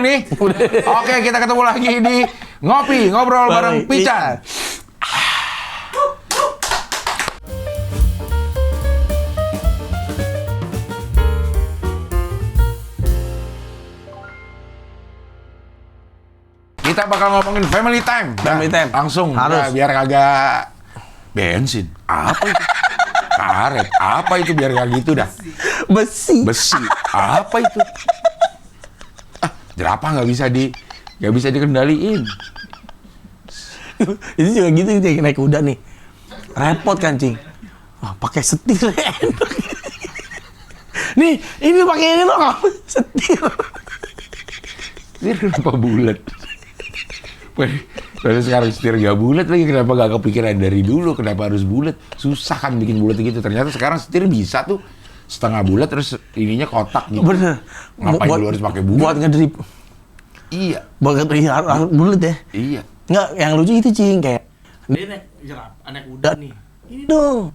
nih? Oke, kita ketemu lagi di Ngobrol bareng Pican. Kita bakal ngomongin family time. Langsung harus. biar kagak bensin. Apa itu? Karet. Apa itu biar kagak gitu dah? Besi. Apa itu? Jerapah nggak bisa dikendaliin. Itu juga gitu naik kuda nih. Repot kan, Cing. Pakai setir enak. Nih, ini pakai ini loh, setir. Setir kenapa bulat? Padahal sekarang setir gak bulat lagi, kenapa gak kepikiran dari dulu, kenapa harus bulat? Susah kan bikin bulat gitu, ternyata sekarang setir bisa tuh setengah bulat terus ininya kotak gitu. Bener. Ngapain dulu harus pakai bulat? Buat ngedrip. Iya. Buat ngedrip harus bulat ya? Iya. Nggak, yang lucu itu, Cing, kayak dia naik kuda nih. Ini dong.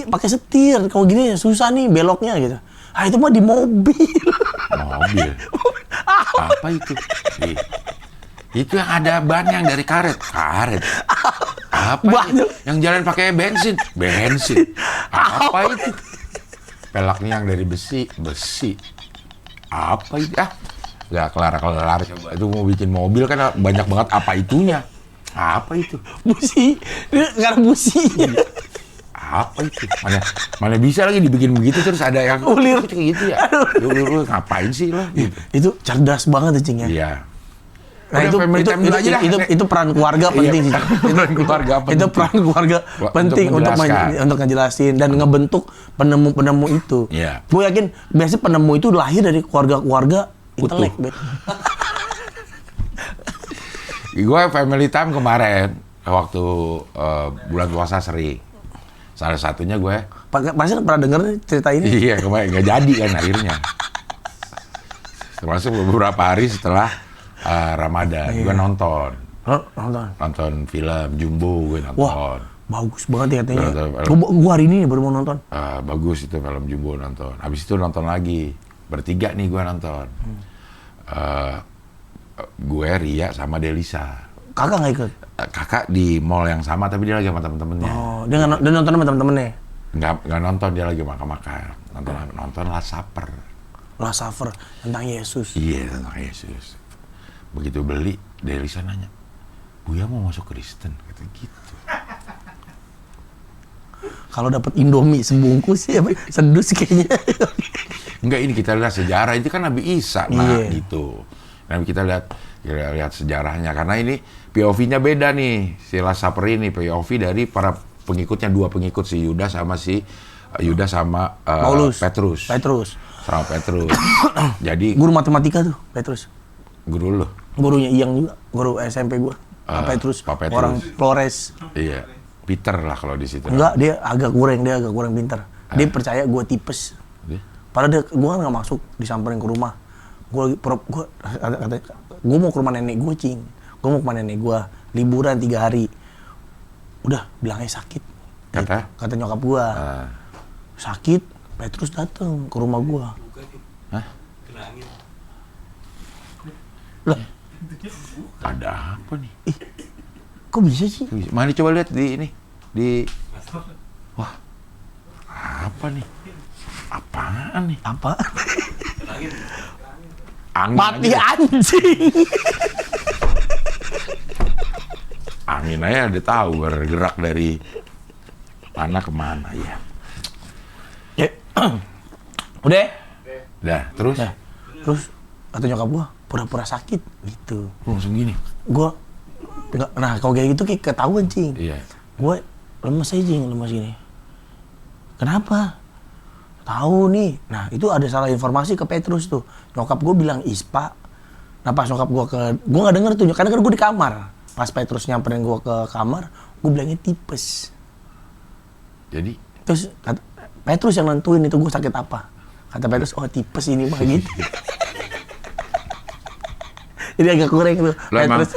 Pakai setir. Kalau gini susah nih beloknya gitu. Itu mah di mobil. Mobil? Apa itu? Itu yang ada ban yang dari karet. Apa itu? Yang jalan pakai bensin. Apa itu? Pelaknya yang dari besi. Apa itu? Gak kelar. Coba itu mau bikin mobil kan banyak banget apa itunya. Apa itu? Busi. Karena businya. Apa itu? Mana bisa lagi dibikin begitu terus ada yang ulir kayak gitu ya. Lu ngapain sih lo? Gitu. Itu cerdas banget, Cing, ya. Iya. Nah, itu peran keluarga penting sih. Itu peran keluarga penting untuk ngejelasin dan ngebentuk penemu-penemu itu. Yeah. Gue yakin biasanya penemu itu lahir dari keluarga-keluarga intelek. Gue family time kemarin waktu bulan puasa sering. Salah satunya gue. Pasti pernah denger cerita ini? Iya, kemarin nggak jadi kan akhirnya. Termasuk beberapa hari setelah Ramadan, gue nonton film Jumbo, gue nonton. Wah, bagus banget ya katanya. Gue hari ini baru mau nonton. Bagus itu film Jumbo nonton. Habis itu nonton lagi, bertiga nih gue nonton. Gue, Ria, sama Delisa. Kakak nggak ikut? Kakak di mall yang sama, tapi dia lagi sama temen-temennya. Oh, dia nonton sama temen-temennya? Nggak nonton, dia lagi makan-makan. Nonton Last Supper, tentang Yesus. Iya, tentang Yesus. Begitu beli, Delisa nanya, Buya mau masuk Kristen? Kata gitu. Kalau dapat Indomie sebungkus ya, sedus kayaknya. Enggak, ini kita lihat sejarah, itu kan Nabi Isa, gitu. Nah, kita lihat sejarahnya, karena ini POV-nya beda nih, si Last Supper ini, POV dari para pengikutnya, dua pengikut, si Yudas sama Petrus. Sama Petrus. Jadi guru matematika tuh, Petrus. Guru lo? Gurunya Iyang juga, guru SMP gua. Pak Petrus. Orang Flores. Iya, Peter lah kalau di situ. Enggak, dia agak kurang pintar. Dia percaya gua tipes. Padahal gua kan nggak masuk, disamperin ke rumah. Gua mau ke rumah nenek gua, Cing. Gua mau ke rumah nenek gua, liburan 3 hari. Udah, bilangnya sakit. Kata nyokap gua. Sakit, Petrus datang ke rumah gua. Hah? Kena angin. Lah, ada apa nih? Kok bisa sih? Mana coba lihat di ini. Wah. Apa nih? Apaan nih? Apa? Angin mati aja. Anjing. Angin aja udah tahu bergerak dari mana kemana ya. Udah? Dah, terus? Terus kata nyokap gua pura-pura sakit gitu. Langsung gini. Gua enggak, nah kalau kayak gitu kayak ketahuan, Cing. Iya. Gua lemes aja, lemes gini. Kenapa? Tahu nih. Nah, itu ada salah informasi ke Petrus tuh. Nyokap gua bilang ISPA. Nah, pas nyokap gua gua enggak denger tuh, karena kan gua di kamar. Pas Petrus nyamperin gua ke kamar, gua bilangnya tipes. Jadi Terus Petrus yang nentuin itu gua sakit apa. Kata Petrus, oh tipes ini mah gitu. Jadi agak kurang tuh. Petrus.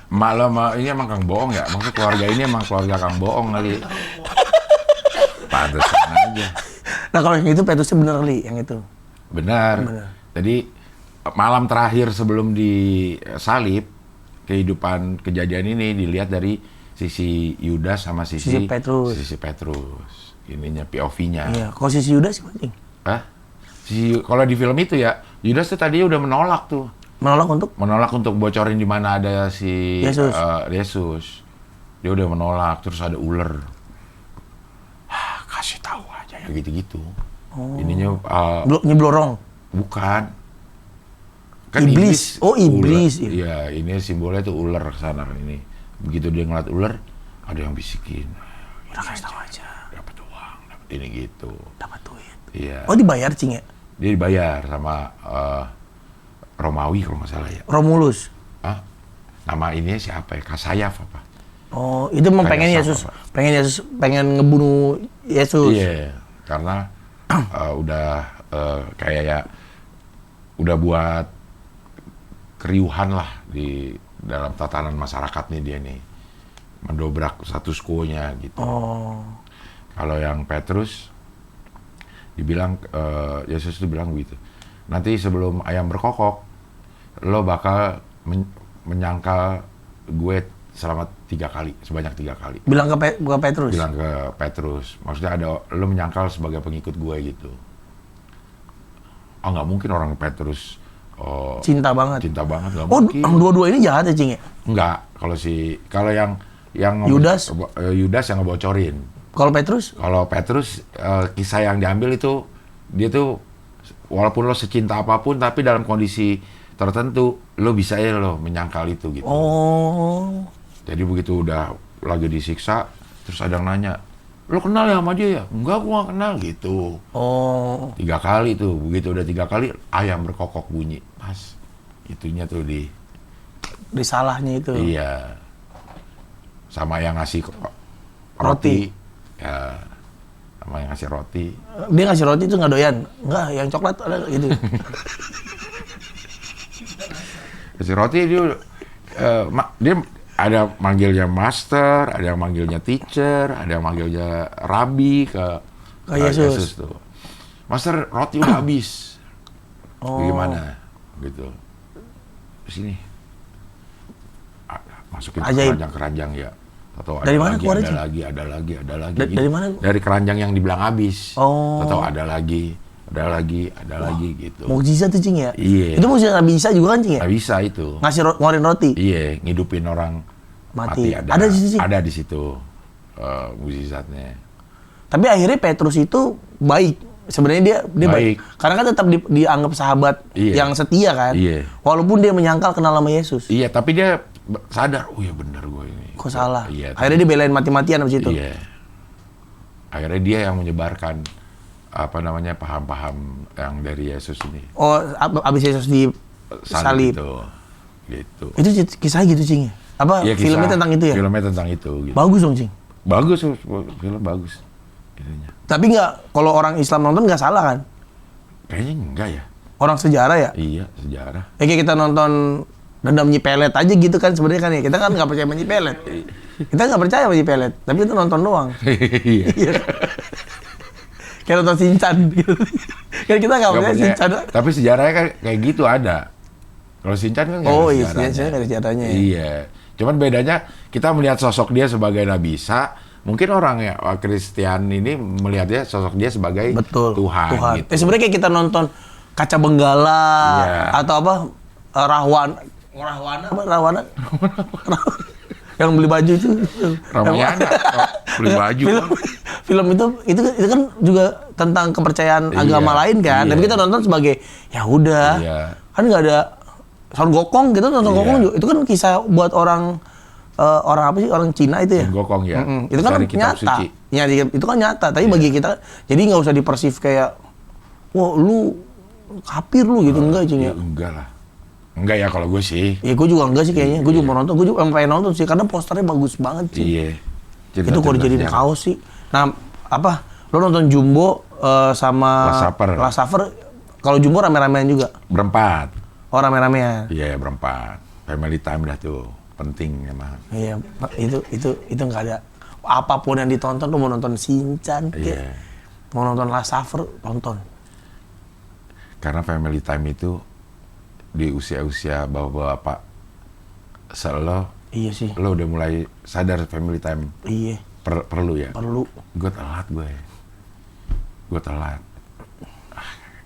Malah ini emang Kang Bohong ya? Maksud keluarga ini emang keluarga Kang Bohong kali. Pantesan aja. Nah kalau yang itu Petrusnya bener, Li, yang itu. Benar. Jadi malam terakhir sebelum disalib, kehidupan kejadian ini dilihat dari sisi Yudas sama Sisi Petrus. Sisi Petrus. Ininya POV-nya. Iya, kalau sisi Yudas sih anjing. Hah? Kalau di film itu ya, Yudas tuh tadinya udah menolak tuh. Menolak untuk Bocorin di mana ada si Yesus. Yesus. Dia udah menolak, terus ada ular. Kasih tahu aja ya gitu-gitu. Ininya nyeblorong. bukan. Iblis. Oh, iblis. Iya, ini simbolnya tuh ular kesana ini. Begitu dia ngeliat ular, ada yang bisikin. Udah kasih tahu aja. Dapat uang, dapat ini gitu. Dapat duit. Iya. Oh, dibayar Cing ya? Dia dibayar sama Romawi kalau nggak salah ya. Romulus. Hah? Nama ini siapa ya? Kasayaf apa? Oh, itu memang pengen Yesus, pengen ngebunuh Yesus. Iya, karena udah kayak ya udah buat keriuhan lah di dalam tatanan masyarakat nih dia nih, mendobrak status quo-nya gitu. Oh. Kalau yang Petrus dibilang Yesus itu bilang begitu. Nanti sebelum ayam berkokok, lo bakal menyangkal gue selama 3 kali, sebanyak 3 kali. Bilang ke Petrus? Bilang ke Petrus. Maksudnya lo menyangkal sebagai pengikut gue gitu. Nggak mungkin orang Petrus cinta banget, nggak mungkin. Dua-dua ini jahat ya Cing ya? Enggak, kalau yang Yudas yang ngebocorin. Kalau Petrus kisah yang diambil itu dia tuh walaupun lo secinta apapun tapi dalam kondisi tertentu lo bisa ya lo menyangkal itu gitu. Oh. Jadi begitu udah lagi disiksa terus ada yang nanya, lo kenal ya sama dia ya? Enggak, gua nggak kenal gitu. Oh. 3 kali tuh, begitu udah 3 kali ayam berkokok bunyi pas itunya tuh di salahnya itu. Iya. Sama yang ngasih roti. Ya, sama yang ngasih roti. Dia ngasih roti itu nggak doyan. Enggak, yang coklat ada gitu. Ngasih roti dia ada manggilnya master, ada yang manggilnya teacher, ada yang manggilnya rabi ke Yesus tuh. Master, roti udah habis. Gimana? Gitu. Sini. Masukin ke keranjang ya. Atau dari mana keluarnya? Ada lagi. Dari mana? Dari keranjang yang dibilang habis. Atau ada lagi gitu. Mukjizat tuh Cing ya? Iya. Itu mukjizat nggak bisa juga kan Cing ya? Nggak bisa itu. Ngeluarin roti? Iya, ngidupin orang mati. Ada di situ? Ada di situ mukjizatnya. Tapi akhirnya Petrus itu baik. Sebenarnya dia baik. Karena kan tetap dianggap sahabat yang setia kan? Iya. Walaupun dia menyangkal kenal sama Yesus. Iya, tapi dia sadar, oh ya benar gue ini. Kok salah? Iya, akhirnya dia belain mati-matian abis itu? Iya. Akhirnya dia yang menyebarkan paham-paham yang dari Yesus ini. Oh, abis Yesus disalib. Gitu. Itu kisahnya gitu Cing ya? Apa ya, filmnya tentang itu ya? Filmnya tentang itu. Gitu. Bagus dong Cing? Bagus, film bagus. Ininya. Tapi nggak, kalau orang Islam nonton nggak salah kan? Kayaknya enggak ya. Orang sejarah ya? Iya, sejarah. Kayak kita nonton Dendam Nyi Pelet aja gitu kan sebenarnya kan ya. Kita kan nggak percaya sama Nyi Pelet. Kita nggak percaya sama Nyi Pelet, tapi itu nonton doang. Iya. Kayak nonton Shinchan gitu. Kan kita nggak percaya Shinchan. Tapi sejarahnya kan kayak gitu ada. Kalau Shinchan kan nggak ada sejarahnya. Oh iya, Shinchan nggak ada sejarahnya ya? Iya. Cuman bedanya kita melihat sosok dia sebagai Nabi Isa, mungkin orang ya Kristen ini melihatnya sosok dia sebagai Tuhan. Gitu. Sebenarnya kayak kita nonton Kaca Benggala atau apa Rahwana yang beli baju itu. Ramayana beli baju. Film itu kan juga tentang kepercayaan agama lain kan. Tapi kita nonton sebagai ya udah. Kan nggak ada Son Gokong gitu, Son Gokong juga. Itu kan kisah buat orang apa sih, orang Cina itu ya. Son Gokong ya. Itu kan nyata. Ya, itu kan nyata. Tapi bagi kita, jadi nggak usah dipersif kayak, wah lu kafir lu gitu, enggak Cing ya. Enggak lah. Enggak ya kalau gue sih. Ya gue juga enggak sih kayaknya. Gue juga mau nonton. Gue juga pengen nonton sih karena posternya bagus banget sih. Iya. Itu kalau dijadiin kaos sih. Nah, apa? Lo nonton Jumbo sama Last Supper. Kalau Jumbo rame-ramean juga. Berempat. Oh, rame-ramean. Iya, berempat. Family time dah tuh. Penting emang. Iya, itu enggak ada apapun yang ditonton. Lo mau nonton Shinchan kayak. Mau nonton Last Supper, tonton. Karena family time itu di usia-usia bapak-bapak selo, Iya sih. lo udah mulai sadar family time Iya. perlu ya? Perlu. Gue telat gue telat.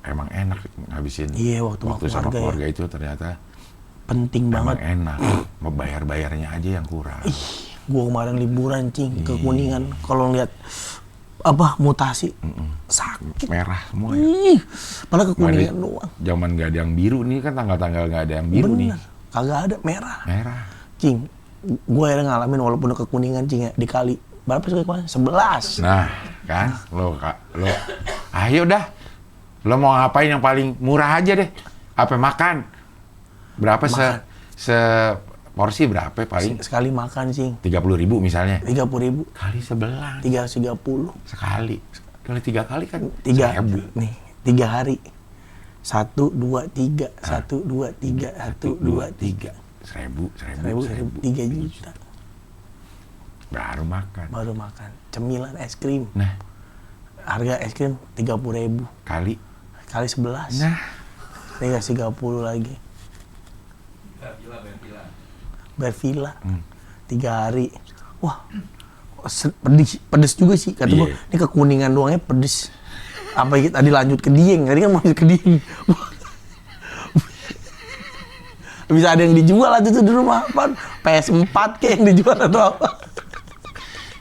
Emang enak ngabisin Iya, waktu sama keluarga keluarga itu ternyata Penting emang banget. enak. Mau bayarnya aja yang kurang. Gua kemarin liburan cing ke Kuningan. Kalau lihat apa mutasi sakit. Merah semua ya. Ih, padahal ke Nggak ada- Kuningan doang. Zaman nggak ada yang biru nih kan, tanggal-tanggal nggak ada yang biru nih. Bener. Kagak ada merah. Merah. Cing, gue akhirnya ngalamin walaupun ke Kuningan cing ya, dikali. Berapa sih kemarin? 11. Nah, kan lo ayo dah. Lo mau ngapain yang paling murah aja deh. Apa makan? Berapa se porsi berapa paling? Sekali makan cing. 30.000 misalnya. 30.000. Kali 11 330. sekali. Kali 3 kali kan 3 1.000. nih, 3 hari. 1 2 3 1 2 3 1 2 3 1.000, 3 juta baru makan. baru makan. Cemilan es krim. Nah, Harga es krim 30.000 kali. kali 11. Nah, Tinggal 30 lagi. Bervilla. 3 hari. Wah. Pedes juga sih kata Iya. gua. Ini ke Kuningan doangnya pedes. Apa kita tadi lanjut ke Dieng. Tadi kan mau ke Dieng. Bisa ada yang dijual aja tuh di rumah. Apa? PS4 kayak yang dijual atau apa.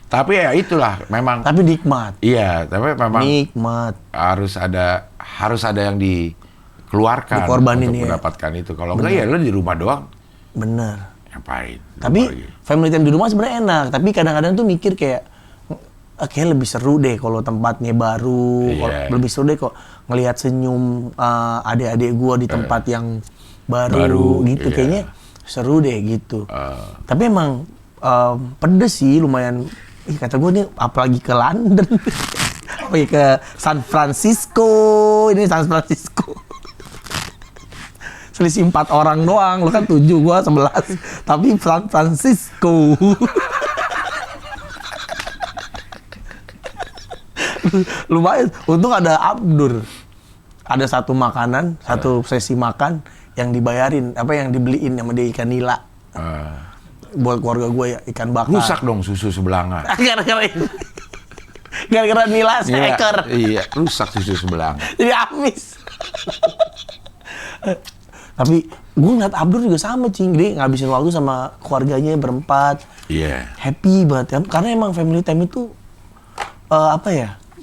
tapi ya itulah memang. Tapi nikmat. Iya, tapi memang Nikmat. harus ada yang dikeluarkan Dikorbanin, untuk ya. mendapatkan itu. Kalau enggak ya lo di rumah doang Bener. ngapain? Tapi Rumah lagi. family time di rumah sebenarnya enak. Tapi kadang-kadang tuh mikir kayak kayak lebih seru deh kalau tempatnya baru. Iya. Lebih seru deh kok ngelihat senyum adik-adik gua di tempat yang baru Baru, gitu. iya. Kayaknya seru deh gitu. Tapi emang pedes sih lumayan. Ih, kata gua nih apalagi ke London. Apalagi ke San Francisco. Ini San Francisco. Selisih 4 orang doang, lu kan 7, gua 11. Tapi San Francisco. Lumayan, untung ada Abdur. Ada satu makanan, satu sesi makan yang dibayarin, yang dibeliin sama dia ikan nila. Buat keluarga gue ya, ikan bakar. Rusak dong susu sebelanga. Gara-gara ini. Gara-gara nila seekor. Iya, rusak susu sebelanga. Jadi amis. Tapi gue ngeliat Abdur juga sama cing, dia ngabisin waktu sama keluarganya berempat. Iya. Happy banget ya, karena emang family time itu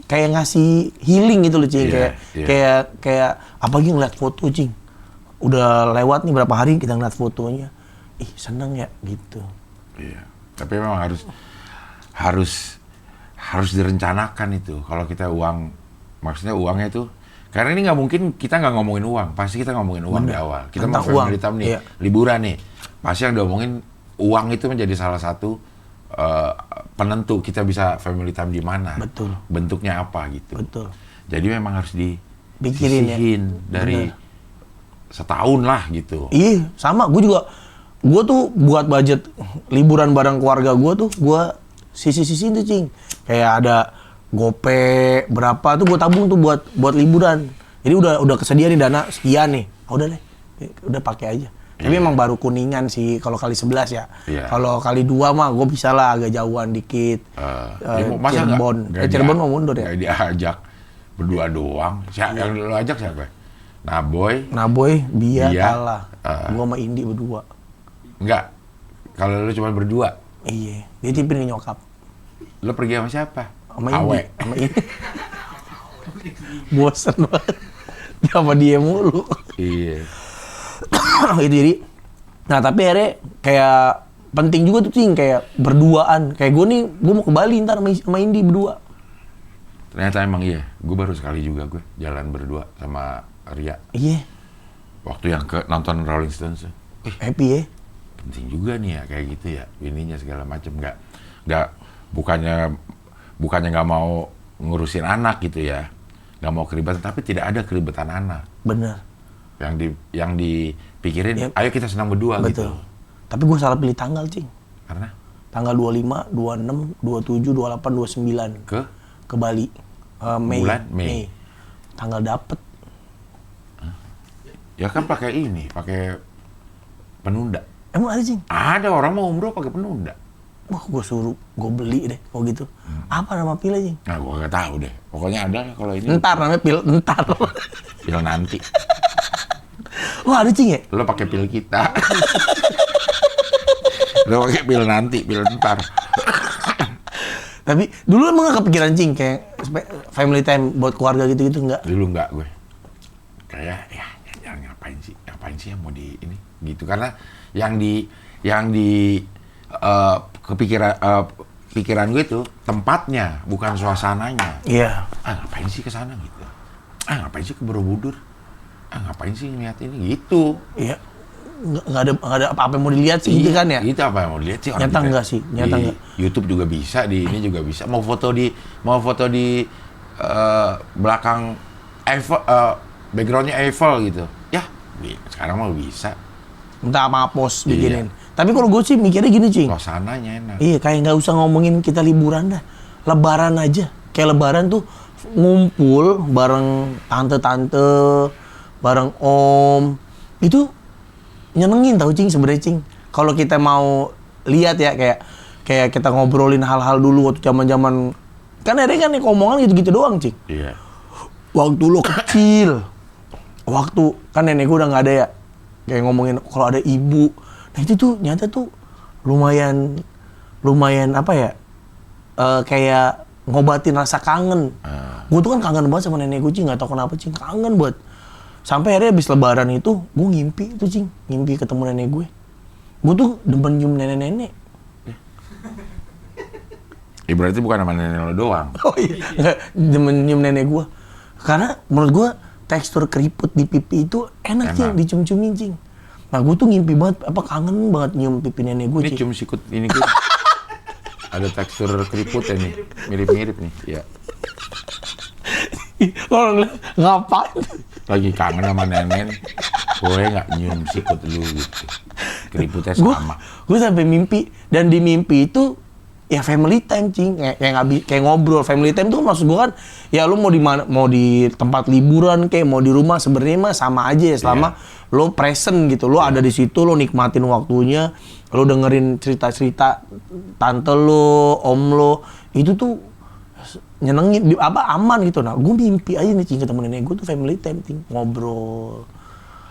kayak ngasih healing gitu loh cing. Iya, Kayak apalagi ngeliat foto cing. Udah lewat nih berapa hari kita ngeliat fotonya. Ih seneng ya gitu. Iya. Tapi memang harus direncanakan itu. Kalau kita maksudnya uangnya itu, karena ini nggak mungkin kita nggak ngomongin uang. Pasti kita ngomongin uang di awal. Kita mau Tentang uang, family time nih, iya. liburan nih. Pasti yang diomongin uang itu menjadi salah satu penentu kita bisa family time di mana. Tuh. Bentuknya apa gitu. Betul. Jadi memang harus Pikirin ya. dari Bener. setahun lah gitu. Iya, sama. Gue tuh buat budget liburan bareng keluarga gue tuh, gue sisi-sisi itu cing. Kayak ada gope berapa tuh gue tabung tuh buat liburan. Jadi udah kesedia nih dana sekian nih. Udah deh, udah pakai aja. Tapi Iya. emang baru Kuningan sih kalau kali 11 ya. Iya. Kalau kali 2 mah gue bisa lah agak jauhan dikit. Masa Cirebon. nggak Cirebon mau mundur ya. nggak diajak berdua doang. Yang lo ajak siapa? Naboy? Naboy, Bia, Bia, kalah. Gue sama Indi berdua. Enggak. Kalau lo cuma berdua, Iya, dia tipin ke nyokap. lo pergi sama siapa? Sama Awe. Indi. Sama Indi. Bosan banget. Sama dia mulu. Iya. Itu jadi. Nah tapi akhirnya kayak penting juga tuh cing, kayak berduaan. Kayak gue nih, gue mau ke Bali ntar sama Indi berdua. Ternyata emang iya. Gue baru sekali juga jalan berdua sama Ria. Iya, Waktu yang nonton Rolling Stones. happy ya. Penting juga nih ya kayak gitu ya. Ininya segala macam nggak bukannya nggak mau ngurusin anak gitu ya. Nggak mau keribatan, tapi tidak ada keribatan anak. Bener. Yang dipikirin, Ya. ayo kita senang berdua Betul. gitu. Tapi gue salah pilih tanggal cing. Karena Tanggal 25, 26, 27, 28, 29. Ke Bali. Bulan Mei. Tanggal dapet. Ya kan pakai ini, pakai penunda. Emang ada, Cing? Ada orang mau umroh pakai penunda. Wah, gue beli deh kalau gitu. Apa nama pilnya, Cing? Nah, gue nggak tahu deh. Pokoknya ada lah kalau ini. Entar namanya pil entar. Pil nanti. Wah, ada, Cing ya? Lo pakai pil kita. Lo pakai pil nanti, pil ntar. Tapi dulu emang gak kepikiran, Cing, kayak family time buat keluarga gitu-gitu enggak? Dulu nggak gue. Kayak ya jangan ngapain sih yang mau di ini gitu, karena yang di pikiran gue itu tempatnya bukan suasananya. Iya. Ngapain sih ke sana gitu, ngapain sih ke Borobudur, ngapain sih ngeliat ini gitu. Iya. Nggak ada apa-apa yang mau dilihat sih, gitu kan ya? Itu apa yang mau dilihat sih orang Nyata kita. enggak sih? Nyata Di enggak? YouTube juga bisa, di ini juga bisa. Mau foto di belakang Eiffel, backgroundnya Eiffel gitu. Ya, sekarang mau bisa. Minta sama pos Iya. bikinin. Tapi kalau gue sih mikirnya gini, Cing. Suasananya enak. Iya, kayak nggak usah ngomongin kita liburan dah. Lebaran aja. Kayak lebaran tuh ngumpul bareng tante-tante, bareng om. Itu nyenengin tau, Cing, sebenarnya, Cing. Kalau kita mau lihat ya, kayak kita ngobrolin hal-hal dulu waktu zaman-zaman, kan ada kan nih omongan gitu-gitu doang, Cing. Iya. Waktu lo kecil, waktu kan nenek gue udah nggak ada ya, kayak ngomongin kalau ada ibu. Nah itu tuh nyata tuh lumayan apa ya, kayak ngobatin rasa kangen. Gue tuh kan kangen banget sama nenek gue, Cing, nggak tau kenapa, Cing, kangen buat. Sampai akhirnya habis lebaran itu, gue ngimpi tuh, Cing, ngimpi ketemu nenek gue. Gue tuh demen nyium nenek-nenek. Berarti bukan sama nenek lo doang. Oh iya, nggak, demen nyium nenek gue. Karena menurut gue tekstur keriput di pipi itu enak, Cing, dicium-ciumin, Cing. Nah gue tuh ngimpi banget, kangen banget nyium pipi nenek gue, Ini Cing. cium sikut ini gue. Ada tekstur keriputnya nih, mirip-mirip nih. Iya. Kalau ngapain? Lagi kangen sama nenek, gue nggak nyium sikut lu gitu. Keriputnya sama. Gue sampai mimpi, dan di mimpi itu ya family time, Cing, kayak ngobrol. Family time tuh maksud gue kan, ya lu mau di mana, mau di tempat liburan kayak mau di rumah, sebenarnya mah sama aja ya, selama lo present gitu, lo ada di situ, lo nikmatin waktunya, lo dengerin cerita-cerita tante lo, om lo, itu tuh nyenengin, aman gitu. Nah, gue mimpi aja nih, Cing, ketemu nenek gue tuh family time, Cing, ngobrol.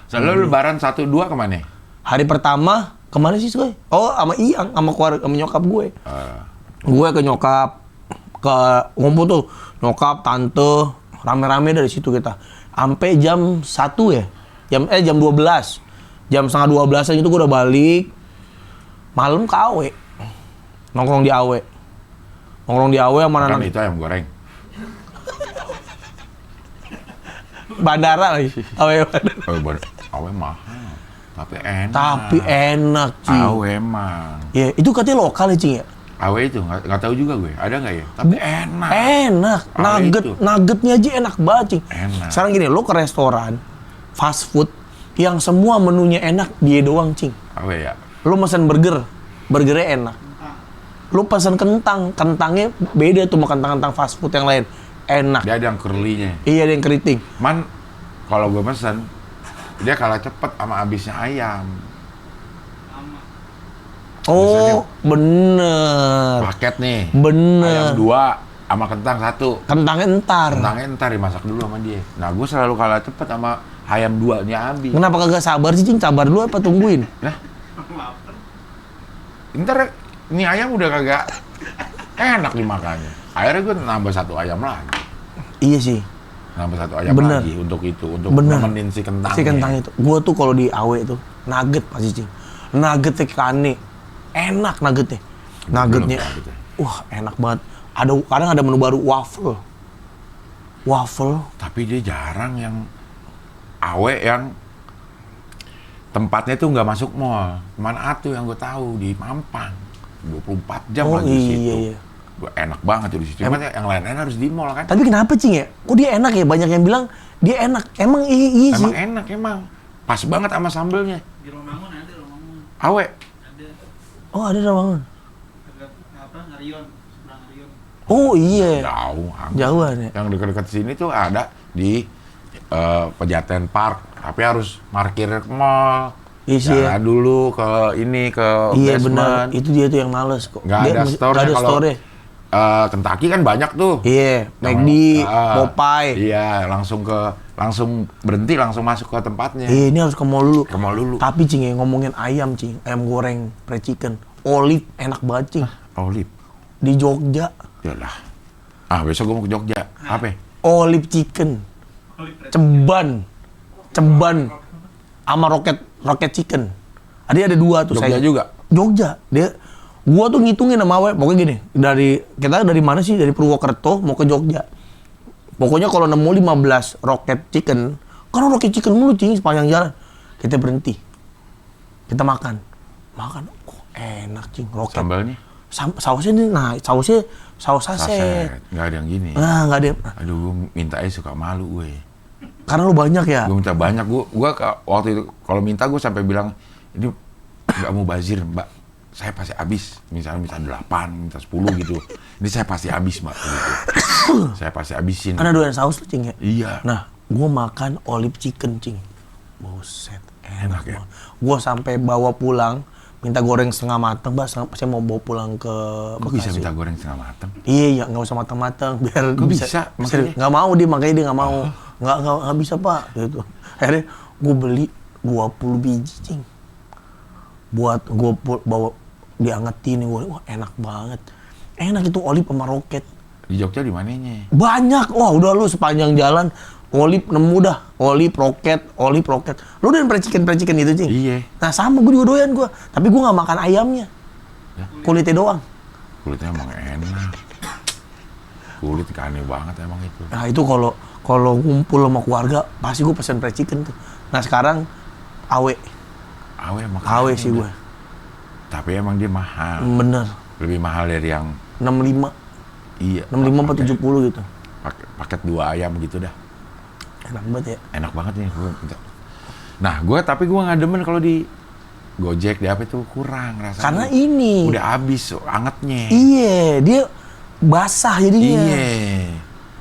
Selalu lebaran 1-2 kemana? Hari pertama kemana sih, Soy? Oh, sama Iyang, sama keluarga, sama nyokap gue. Gue ke nyokap, ke ngumpul tuh, nyokap, tante, rame-rame dari situ kita. Sampai jam 1 ya? Jam 12. Jam setengah 12-an itu gue udah balik. Malam ke Awe. Nongkrong di Awe sama Kan anak. itu ayam goreng. Bandara lagi. Awe bandara. Awe mahal, tapi enak. Tapi enak, Cing. Awe emang. Ya, itu katanya lokal ya, Cing ya? Awe itu nggak tahu juga gue, ada nggak ya? Tapi enak. Enak. Awe itu. Nuggetnya aja enak banget, Cing. Enak. Sekarang gini, lo ke restoran fast food yang semua menunya enak, dia doang, Cing. Awe ya. Lo pesen burgernya enak. Lo pesen kentangnya beda tuh sama kentang-kentang fast food yang lain. Enak. Dia ada yang curly-nya. Iya, ada yang keriting. Kalau gue pesen, dia kalah cepet sama habisnya ayam. Oh, bener. Paket nih. Bener. Ayam 2 sama kentang 1. Kentangnya entar. Kentangnya ntar dimasak dulu sama dia. Nah, gue selalu kalah cepet sama ayam 2-nya habis. Kenapa kagak sabar sih, Cing? Sabar dulu apa tungguin? Nah, ntar ini ayam udah kagak enak dimakannya. Akhirnya gue nambah 1 ayam lagi. Iya sih. Nambah 1 ayam Bener. lagi untuk itu, untuk Bener. nemenin si kentangnya. Si kentang itu. Gua tuh kalau di Awe itu nugget pasti, Cing. Nuggetnya kane. Enak nuggetnya. Nuggetnya. Belum, gitu. Wah, enak banget. Kadang ada menu baru waffle. Tapi dia jarang yang Awe yang tempatnya tuh nggak masuk mall. Cuman Atu yang gue tahu di Mampang. 24 jam Oh, lagi di situ. iya. Enak banget tuh di situ. Cuman yang lain-lain harus di mall kan. Tapi kenapa, Cing, ya? Kok dia enak ya? Banyak yang bilang dia enak. Emang iya sih. Emang enak emang. Pas banget sama sambelnya. Di Romangun ada Romangun. Awe. Ada Oh, ada Rawangun. dekat apa Ngarion, seberang Ngarion. Oh, iya. Jauh. Jauhan ya. Yang dekat-dekat sini tuh ada di Pejaten Park. Tapi harus parkir ke mall. Iya sih. Jalan dulu ke ini, ke Iya basement. benar, itu dia tuh yang males kok. Nggak Dia ada mesti- store nggak ada kalau store. Kentucky kan banyak tuh. Iya, McD, Popeye. Iya, langsung berhenti, langsung masuk ke tempatnya. Iya, ini harus ke mall dulu. Ke mall dulu. Tapi cing, ngomongin ayam cing, ayam goreng, fried chicken, Olive enak banget cing. Olive. Di Jogja, Yalah. Besok gue mau ke Jogja. Apa? Olive chicken, ceban, sama roket chicken. Ada dua tuh Jogja saya. juga? Jogja. Gua tuh ngitungin sama awe, pokoknya gini, kita dari mana sih? Dari Purwokerto mau ke Jogja. Pokoknya kalau nemu 15 roket chicken, karena roket chicken mulu cing sepanjang jalan. Kita berhenti. Kita makan. Oh, enak cing, roket. Sambalnya? Sausnya nih, nah sausnya saus saset. Nggak ada yang gini. Nah, nggak ada. Aduh, gue minta suka malu gue. Karena lu banyak ya. Gue minta banyak. Gue waktu itu kalau minta gue sampai bilang, ini nggak mau bazir, Mbak. Saya pasti habis. Misalnya minta 8, minta 10 gitu. Ini saya pasti habis, Mbak. Gitu. Saya pasti habisin. Karena doyan saus lu cing ya. Iya. Nah, gua makan olive chicken cing. Buset, enak ya? banget. Gua sampai bawa pulang, minta goreng setengah mateng, Mbak. Saya mau bawa pulang ke Kok bisa minta goreng setengah mateng? Iya, ya nggak usah mateng-mateng biar Kok bisa? Maksudnya? Nggak mau dia, makanya dia nggak mau. Nggak bisa, Pak. Gitu. Akhirnya gua beli 20 biji cing. Buat gua bawa diangetin, wah enak banget. Enak itu olive sama roket. Di Jogja di mananya? Banyak. Wah, udah lu sepanjang jalan olive nemu dah. Olive roket. Lu udah fried chicken itu, cing? Iya. Nah, sama gue juga doyan gua. Tapi gua nggak makan ayamnya. Ya? Kulitnya doang. Kulitnya emang enak. Kulit aneh banget emang itu. Nah, itu kalau ngumpul sama keluarga, pasti gue pesen fried chicken tuh. Nah, sekarang awe Emang sih gue. Tapi emang dia mahal. Bener. Lebih mahal dari yang 65. iya. 65 apa 70 gitu. Paket 2 ayam gitu dah. Enak banget ya. Enak banget nih gue minta. Nah, tapi gue nggak demen kalau di Gojek di apa itu kurang rasanya. Karena ini. Udah habis angetnya. Iya, dia basah jadinya. Iya.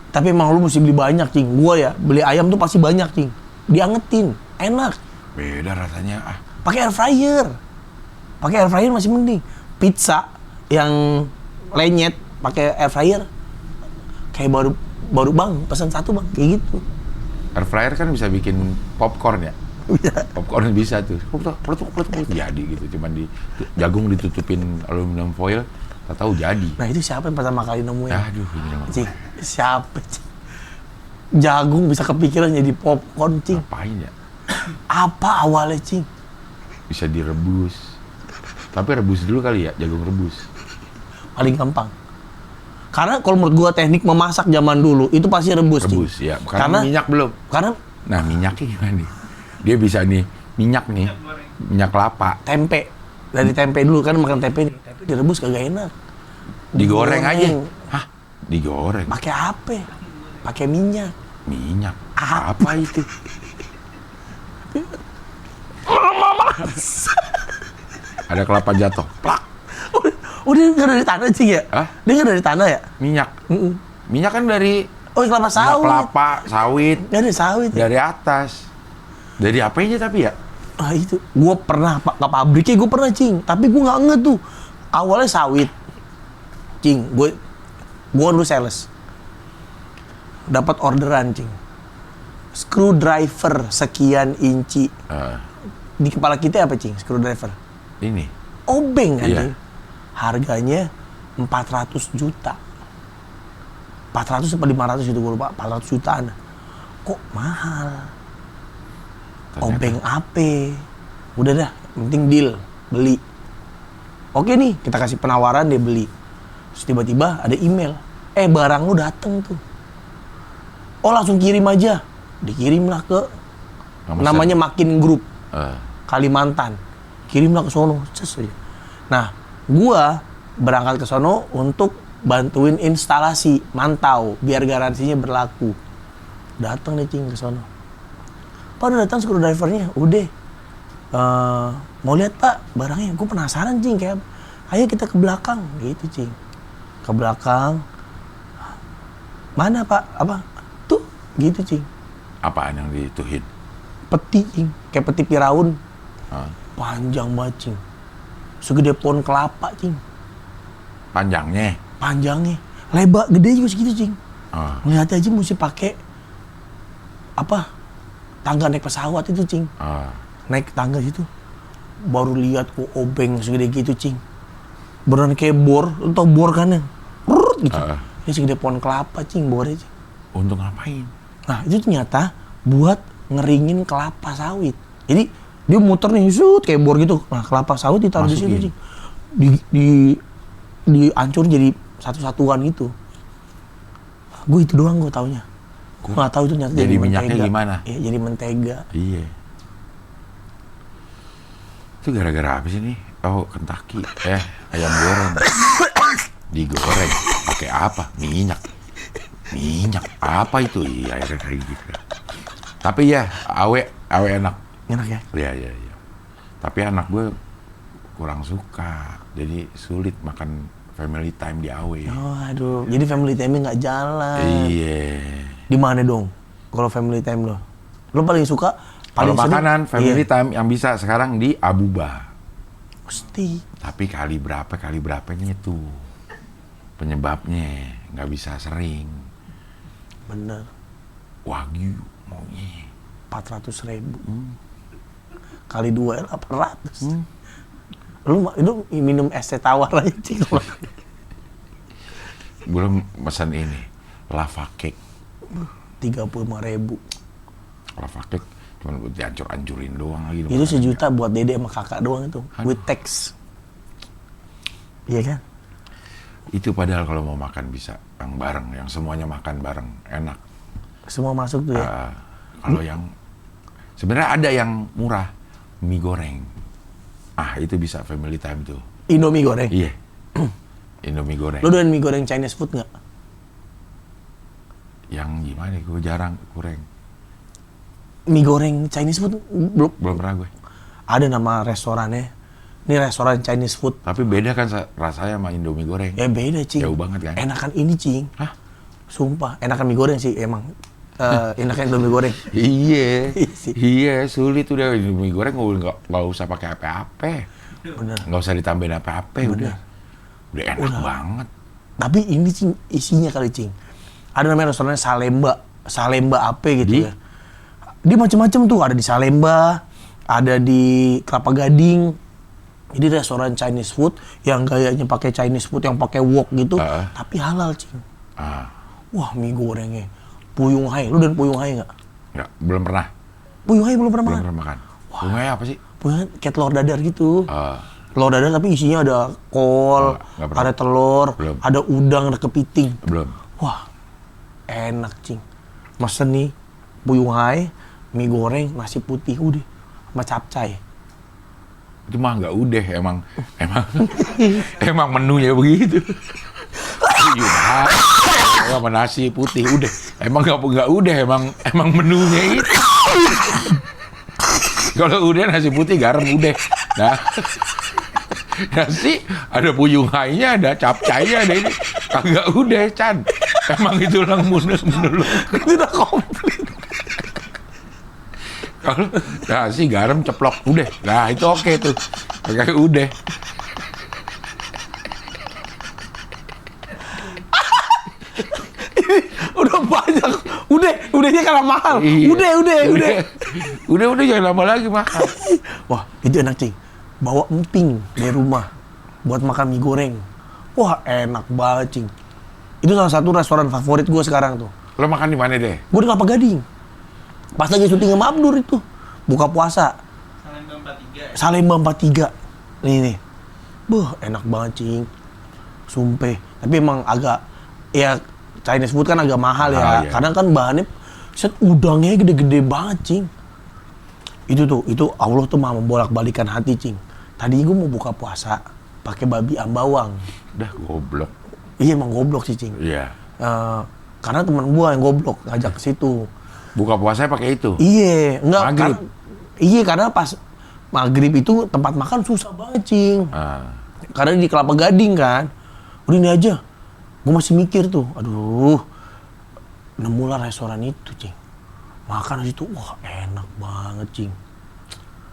Tapi emang lu mesti beli banyak, cing. Gua ya, beli ayam tuh pasti banyak, cing. Diangetin, enak. Beda rasanya. Pakai air fryer. Pakai air fryer masih mending. Pizza yang lenyet pakai air fryer. Kayak baru Bang, pesan 1 Bang, kayak gitu. Air fryer kan bisa bikin popcorn ya. Popcorn bisa tuh. Peletuk jadi gitu. Cuman jagung ditutupin aluminium foil, tak tahu jadi. Nah, itu siapa yang pertama kali nemuin? Aduh, ini emang Cing, siapa, cing? Jagung bisa kepikiran jadi popcorn, cing. ngapain ya? Apa awalnya, cing? Bisa direbus. Tapi rebus dulu kali ya, jagung rebus. Paling gampang. Karena kalau menurut gua teknik memasak zaman dulu itu pasti rebus, cing. Rebus ya. Karena minyak belum. Karena Nah, minyaknya gimana nih? Dia bisa nih, minyak kelapa. tempe. Dari tempe dulu kan makan tempe nih. Tempe direbus kagak enak. Digoreng aja. Hah? Digoreng? Pakai apa? Pakai minyak. Minyak? Apa? Apa itu? Ada kelapa jatuh. Plak. Udah nggak dari tanah, cing ya? Hah? Dia nggak dari tanah ya? Minyak. Minyak kan dari Oh, kelapa minyak sawit. kelapa, sawit. Nggak ada sawit. Ya? Dari atas. Dari apanya tapi ya? Ah, itu. Gua pernah ke pabriknya, gua pernah, cing. Tapi gua nggak nge tuh. Awalnya sawit. Cing, gua dulu sales. Dapat orderan, cing. Screwdriver sekian inci. Di kepala kita apa, cing? Screwdriver. Ini. Obeng kan, Iya. cing. Harganya 400 juta. 400 apa 500 gitu, gue lupa. 400 jutaan. Kok mahal? Ternyata. Obeng ape? Udah dah, penting deal, beli. Oke nih, kita kasih penawaran, dia beli. Terus tiba-tiba ada email. Barang lu dateng tuh. Oh, langsung kirim aja. Dikirimlah ke namanya Makin Group, Kalimantan. Kirimlah ke sono, ces aja. Nah, gua berangkat ke sono untuk bantuin instalasi, mantau, biar garansinya berlaku. Datang deh, cing, ke sono. Pak, udah datang screwdrivernya? Udah. Mau lihat, Pak, barangnya? Gue penasaran, cing, kayak ayo kita ke belakang, gitu, cing. Ke belakang. Mana, Pak? Apa? Tuh, gitu, cing. Apaan yang dituhin? peti, cing. Kayak peti Firaun. Ah. Panjang banget, cing. Segede pohon kelapa, cing. Panjangnya. Panjangnya. Lebar, gede juga segitu, cing. Ah. Ngeliatnya aja mesti pakai apa? Tangga naik pesawat itu, cing. Ah. Naik tangga situ. Baru lihat kok obeng segede gitu, cing. Beneran kayak bor, lu tau bor kan yang rrrt gitu. Ini segede pohon kelapa, cing, bornya, cing. Untuk ngapain? Nah, itu ternyata buat ngeringin kelapa sawit. Jadi dia muter nih, shoot kayak bor gitu. Nah, kelapa sawit ditaruh di situ, Masukin. cing. Dihancur jadi satu-satuan gitu. Gue itu doang gue taunya. Gue nggak tahu itu ternyata Jadi mentega. minyaknya gimana? Iya, jadi mentega. Iya. Itu gara-gara apa sih nih? Oh, Kentucky. Ayam goreng. Digoreng. Pakai apa? Minyak. Minyak. Apa itu? Iya, kayak gitu. Tapi ya, awe enak. Enak ya? Iya. Tapi anak gue kurang suka. Jadi sulit makan family time di awe. Oh, aduh. Jadi family time-nya nggak jalan. Iya. Di mana dong? Kalau family time lo? Lo paling suka? Kalau Paling sering- makanan family Iya. time yang bisa sekarang di Abuba. Pasti. Tapi kali berapanya itu penyebabnya nggak bisa sering. Bener. Wagyu maunya. 400.000. Kali 2 800. Lu minum es teh tawar aja, cing. Belum pesan ini lava cake. 35.000. Lava cake cuma buat dihancur-hancurin doang lagi. Itu 1 juta buat dede sama kakak doang itu. With tax. Iya kan? Itu padahal kalau mau makan bisa yang bareng, yang semuanya makan bareng, enak. Semua masuk tuh ya. Kalau yang sebenarnya ada yang murah, mie goreng. Itu bisa family time tuh. Indomie goreng. Iya. Indomie goreng. Lu doyan mie goreng Chinese food nggak? Yang gimana? Gue jarang goreng. Mie goreng Chinese food belum Belum pernah gue. ada nama restorannya. Ini restoran Chinese food. Tapi beda kan rasanya sama Indomie goreng. Ya beda, cing. Jauh banget kan? Enakan ini, cing. Hah? Sumpah, enakan mie goreng sih emang. Enakan Indomie goreng. Iya. sih. Iya, sulit udah Indomie goreng nggak usah pakai apa-apa. Bener. Nggak usah ditambahin apa-apa udah. Udah enak banget. Tapi ini, cing, isinya kali, cing. Ada namanya restorannya Salemba apa gitu Di? ya. Dia macam-macam tuh, ada di Salemba, ada di Kelapa Gading. Jadi restoran Chinese food yang gayanya pakai Chinese food yang pakai wok gitu, tapi halal, cing. Wah, mie gorengnya Puyung Hai. Lu dan Puyung Hai nggak? Nggak, belum pernah. Puyung Hai belum pernah Belum makan? pernah makan. Bunganya apa sih? Puyung Hai kayak telur dadar gitu. Ah, Telur dadar tapi isinya ada kol, nggak pernah. ada telur, Belum. ada udang, ada kepiting. belum. Wah, enak, cing. Mesen nih, Puyung Hai, mie goreng, nasi putih, udah. Sama capcay. Itu mah nggak udah, emang menunya begitu. Iya, sama nasi putih udah. Emang nggak udah, emang menunya itu. Kalau udah nasi putih garam udah. Nah, nasi ada Puyung Hai-nya, ada capcaynya, ada ini. Kagak udah, Chan. Emang itu lang menu. Itu udah komplit. Kalau nasi garam ceplok udah. Nah, itu oke tuh. Kayak udah. Udah banyak. Udahnya karena mahal. Iya. Udah jangan lama lagi makan. Wah, itu enak, cing. Bawa emping dari rumah buat makan mie goreng. Wah, enak banget, cing. Itu salah satu restoran favorit gue sekarang tuh. Lo makan di mana deh? Gue di Kelapa Gading. Pas lagi syuting sama Abdur itu. Buka puasa. Salemba 43 ya? Salemba 43. Nih. Enak banget, cing. Sumpah. Tapi emang agak, ya Chinese food kan agak mahal ya. Mahal, ya. Karena kan bahannya, udangnya gede-gede banget, cing. Itu Allah tuh mah membolak-balikan hati, cing. Tadi gue mau buka puasa pakai babi ambawang. Udah goblok. Iya, emang goblok sih, cing. Iya. Karena teman gue yang goblok ngajak ke situ. Buka puasanya pakai itu. Iya, enggak. Maghrib. Karena pas maghrib itu tempat makan susah banget, cing. Karena di Kelapa Gading kan. Udah ini aja. Gue masih mikir tuh, aduh, nemulah restoran itu, cing. Makan di situ, wah enak banget, cing.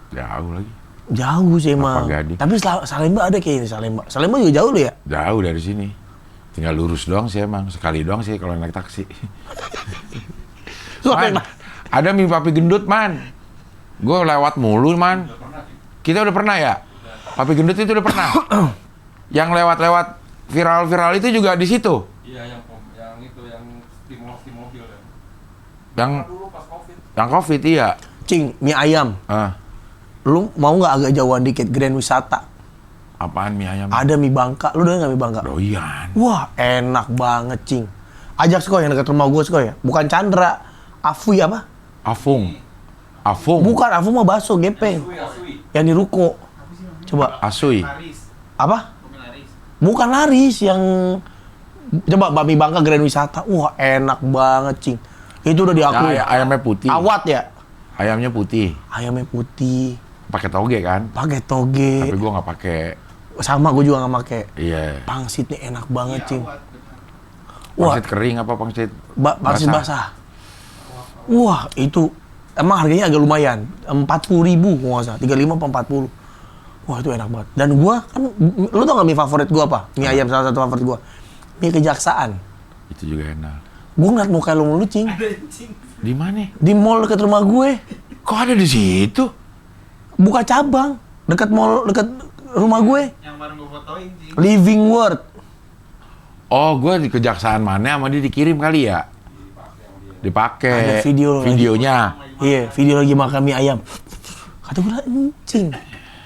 Jauh lagi. Jauh sih emang. Kelapa Gading. Tapi Salemba ada kayaknya Salemba. Salemba juga jauh loh ya? Jauh dari sini. Tinggal lurus doang sih emang. Sekali doang sih kalau naik taksi. Man, ada mie papi gendut, man. Gue lewat mulu, man. Kita udah pernah ya? Papi gendut itu udah pernah. Yang lewat-lewat viral-viral itu juga di situ. Iya, yang itu yang steam mobil ya. Yang Dulu pas Covid. yang Covid iya. Cing, mie ayam. Ah, Lu mau nggak agak jauhan dikit, Grand Wisata? apaan mie ayam? Ada mie Bangka. Lu udah nggak mie Bangka? Doyan. Wah, enak banget, cing. Ajak Skoy yang dekat rumah gue, Skoy ya. Bukan Chandra. Afui apa? Afung. Bukan, Afui mah bakso, gepeng. Asui. Yang di ruko. Coba, Asui. Laris. apa? Kopi laris. Bukan laris, yang... Coba, bakmi Bangka Grand Wisata. Wah, enak banget, cing. Itu udah diakui. Nah, ayamnya putih. Awat ya? Ayamnya putih. Ayamnya putih, Pakai toge kan? pakai toge. Tapi gua nggak pakai. Sama, gue juga nggak pakai. Iya. Pangsit nih enak banget, cing. Awat, benar. Wah, Pangsit kering apa pangsit? pangsit basah. Wah, itu emang harganya agak lumayan. 40.000 kalau nggak salah. 35 apa 40. Wah, itu enak banget. Dan gua kan, lu tau gak mie favorit gua apa? Mie ayam salah satu favorit gua. Mie Kejaksaan. Itu juga enak. Gua ngeliat muka lu mulu, cing. Ada anjing. Di mana? Di mall dekat rumah gue. Kok ada di situ? Buka cabang. Dekat mall, dekat rumah gue. Yang kemarin gue fotoin sih. Living World. Oh, gue di Kejaksaan mana sama dia dikirim kali ya? Dipakai. Ada video. Videonya. Iya, video lagi makan mie ayam. Kata gue, cing.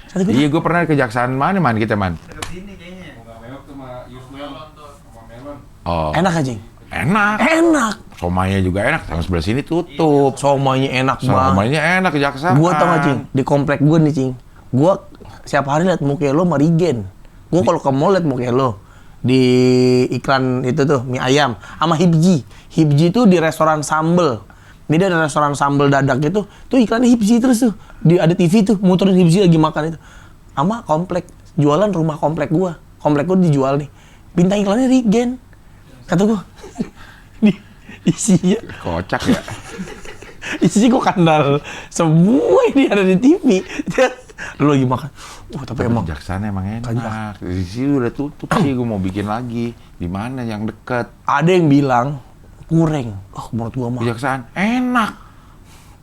Kata gue, Iya, gue pernah di Kejaksaan mana, man, kita, man? Dekat sini kayaknya. Nggak mewah tuh sama Yusman sama Melon. Oh, enak gak, cing? enak. Enak. Somainya juga enak. Sama sebelah sini tutup. Somainya enak banget. Somainya enak Kejaksaan. Gua tau gak, cing? Di komplek gue nih, cing. Gua setiap hari liat muka lo sama Rigen. Gua kalau ke mall liat muka lo. Di iklan itu tuh, mie ayam. Sama Hibji. Hibji tuh di restoran sambel. Jadi ada restoran sambel dadak gitu. Tuh iklannya Hibji terus tuh. Ada TV tuh, muterin Hibji lagi makan itu. Sama komplek. Jualan rumah komplek gua. Komplek gua dijual nih. Bintang iklannya Rigen. Kata gua. Isinya. Kocak ya. Isinya gua kenal. Semua ini ada di TV. Lu lagi makan. Wah, tapi emang Kejaksaan emang enak. Kajak. Di sini udah tutup sih. Gue mau bikin lagi. Di mana yang deket? ada yang bilang kurang. Oh, menurut gua mah Kejaksaan enak.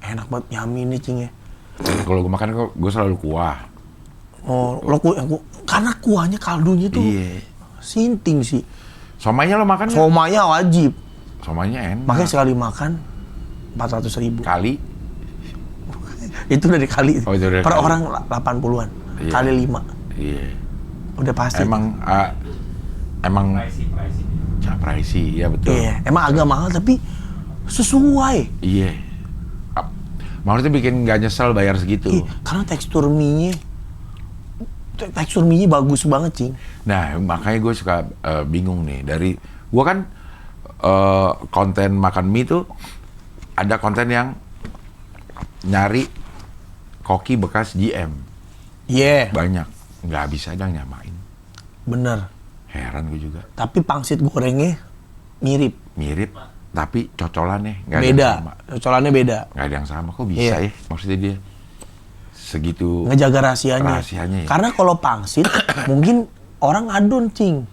enak banget, nyamin nih, cing ya. Kalau gue makan gue selalu kuah. Oh, karena kuahnya kaldunya tuh Iya. sinting sih. Somainya lo makan nggak? Somanya wajib. Somainya enak. Makanya sekali makan 400.000. Kali. Itu udah dikali. Oh, itu udah per dikali. orang 80-an. Iya. Kali 5. Iya. Udah pasti. Emang Pricey. pricey, ya betul. Iya, emang agak mahal tapi sesuai. Iya. Maksudnya bikin nggak nyesel bayar segitu. Iya, karena tekstur mie-nya bagus banget, cing. Nah, makanya gue suka bingung nih. Gue kan konten makan mie tuh ada konten yang nyari koki bekas GM. Iya, Banyak. Nggak bisa ada yang nyamain. bener. Heran gue juga. Tapi pangsit gorengnya mirip. Mirip, tapi cocolannya nggak ada yang Beda. sama. Cocolannya beda. Nggak ada yang sama. Kok bisa Iya. ya? Maksudnya dia segitu Ngejaga rahasianya. rahasianya ya? Karena kalau pangsit mungkin orang ngadon, cing.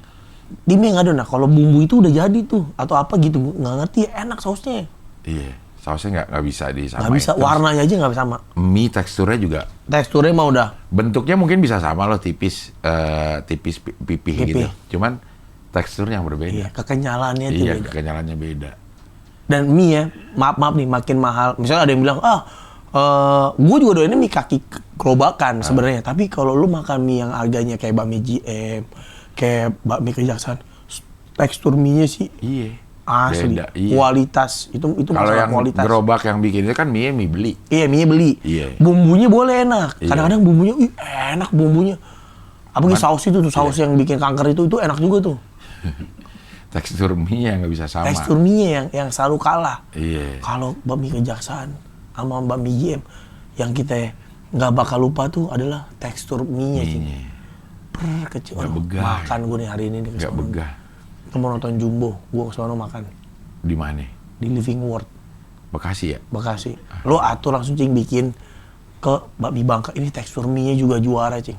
Di mie ngadon. Nah, kalau bumbu itu udah jadi tuh atau apa gitu, nggak ngerti, enak sausnya. Iya. Sausnya nggak bisa disamain. Nggak bisa, Terus warnanya aja nggak sama. mie teksturnya juga Teksturnya mah udah bentuknya mungkin bisa sama loh, tipis pipih Pipih. gitu. Cuman teksturnya yang berbeda. iya, kekenyalannya tuh Iya, beda. kekenyalannya beda. Dan mie ya, maaf nih, makin mahal. Misalnya ada yang bilang, gue juga doainnya mie kaki kerobakan sebenarnya. Tapi kalau lu makan mie yang harganya kayak bakmi GM, kayak bakmi Kejaksaan, tekstur mie-nya sih Iya. asli. Beda, iya. Kualitas, itu Kalau masalah yang kualitas. gerobak yang bikin itu kan mie beli. Iya, mie beli. Iya. Bumbunya boleh enak. Iya. Kadang-kadang bumbunya, enak bumbunya. Apalagi saus itu tuh, saus yang bikin kanker itu enak juga tuh. Tekstur mie yang nggak bisa sama. Tekstur mie yang selalu kalah. Iya. Kalau bakmi Kejaksaan sama bakmi GM, yang kita nggak bakal lupa tuh adalah tekstur mie-nya. Cing. Mie-nya. Kecil. Nggak Aduh, begah. makan gue nih hari ini nih. Nggak begah. Kita mau nonton Jumbo, gue kesana makan Di mana? di Living World. Bekasi ya? Bekasi. Lo atur langsung cing bikin ke bakmi Bangka. Ini tekstur mie-nya juga juara cing.